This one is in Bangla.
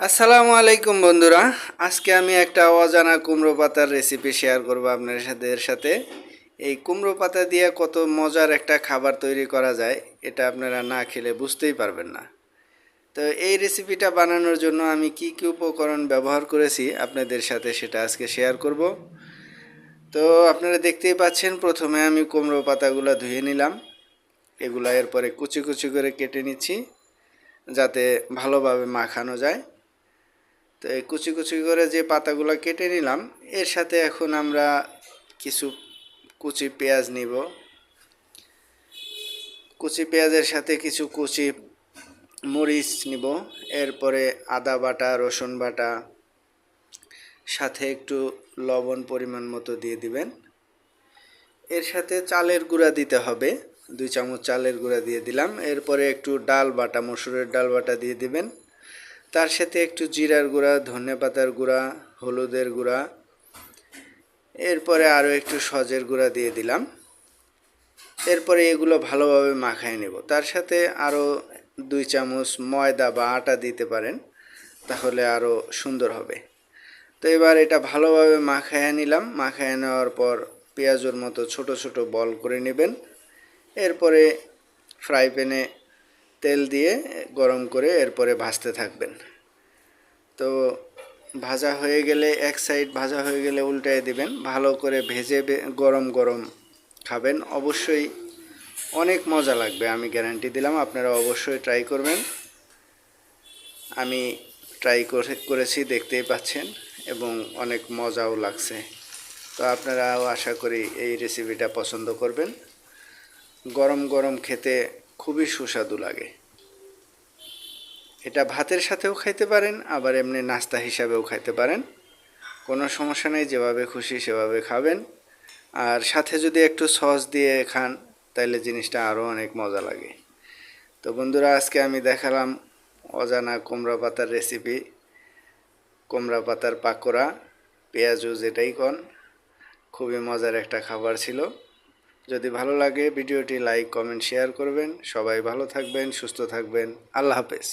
আসসালামু আলাইকুম বন্ধুরা। আজকে আমি একটা অজানা কুমড়ো পাতার রেসিপি শেয়ার করব আপনাদের সাথে। এই কুমড়ো পাতা দিয়ে কত মজার একটা খাবার তৈরি করা যায়, এটা আপনারা না খেলে বুঝতেই পারবেন না। তো এই রেসিপিটা বানানোর জন্য আমি কি কি উপকরণ ব্যবহার করেছি আপনাদের সাথে সেটা আজকে শেয়ার করব। তো আপনারা দেখতেই পাচ্ছেন, প্রথমে আমি কুমড়ো পাতাগুলো ধুয়ে নিলাম। এগুলা এরপরে কুচি কুচি করে কেটে নিচ্ছি যাতে ভালোভাবে মাখানো যায়। তো এই কুচি কুচি করে যে পাতাগুলো কেটে নিলাম, এর সাথে এখন আমরা কিছু কুচি পেঁয়াজ নিব। কুচি পেঁয়াজের সাথে কিছু কুচি মরিচ নিব। এরপরে আদা বাটা, রসুন বাটা, সাথে একটু লবণ পরিমাণ মতো দিয়ে দিবেন। এর সাথে চালের গুঁড়া দিতে হবে, 2 চামচ চালের গুঁড়া দিয়ে দিলাম। এরপরে একটু ডাল বাটা, মসুরের ডাল বাটা দিয়ে দিবেন। তার সাথে একটু জিরার গুঁড়া, ধনেপাতার গুঁড়া, হলুদের গুঁড়া, এরপরে আরও একটু সজের গুঁড়া দিয়ে দিলাম। এরপরে এগুলো ভালোভাবে মাখায় নেব। তার সাথে আরও 2 চামচ ময়দা বা আটা দিতে পারেন, তাহলে আরও সুন্দর হবে। তো এবার এটা ভালোভাবে মাখায় নিলাম। মাখায় নেওয়ার পর পেঁয়াজের মতো ছোট ছোট বল করে নেবেন। এরপরে ফ্রাই প্যানে তেল দিয়ে গরম করে এরপরে ভাজতে থাকবেন। তো ভাজা হয়ে গেলে, এক সাইড ভাজা হয়ে গেলে উল্টায় দিবেন। ভালো করে ভেজে গরম গরম খাবেন, অবশ্যই অনেক মজা লাগবে, আমি গ্যারান্টি দিলাম। আপনারা অবশ্যই ট্রাই করবেন। আমি ট্রাই করেছি, দেখতেই পাচ্ছেন, এবং অনেক মজাও লাগছে। তো আপনারাও আশা করি এই রেসিপিটা পছন্দ করবেন। গরম গরম খেতে খুবই সুস্বাদু লাগে। এটা ভাতের সাথেও খাইতে পারেন, আবার এমনি নাস্তা হিসাবেও খাইতে পারেন, কোনো সমস্যা নেই। যেভাবে খুশি সেভাবে খাবেন। আর সাথে যদি একটু সস দিয়ে খান তাহলে জিনিসটা আরও অনেক মজা লাগে। তো বন্ধুরা, আজকে আমি দেখালাম অজানা কুমড়া পাতার রেসিপি, কুমড়া পাতার পাকোড়া, পেঁয়াজু যেটাই কন। খুবই মজার একটা খাবার ছিল। যদি ভালো লাগে ভিডিওটি লাইক, কমেন্ট, শেয়ার করবেন। সবাই ভালো থাকবেন, সুস্থ থাকবেন। আল্লাহ হাফেজ।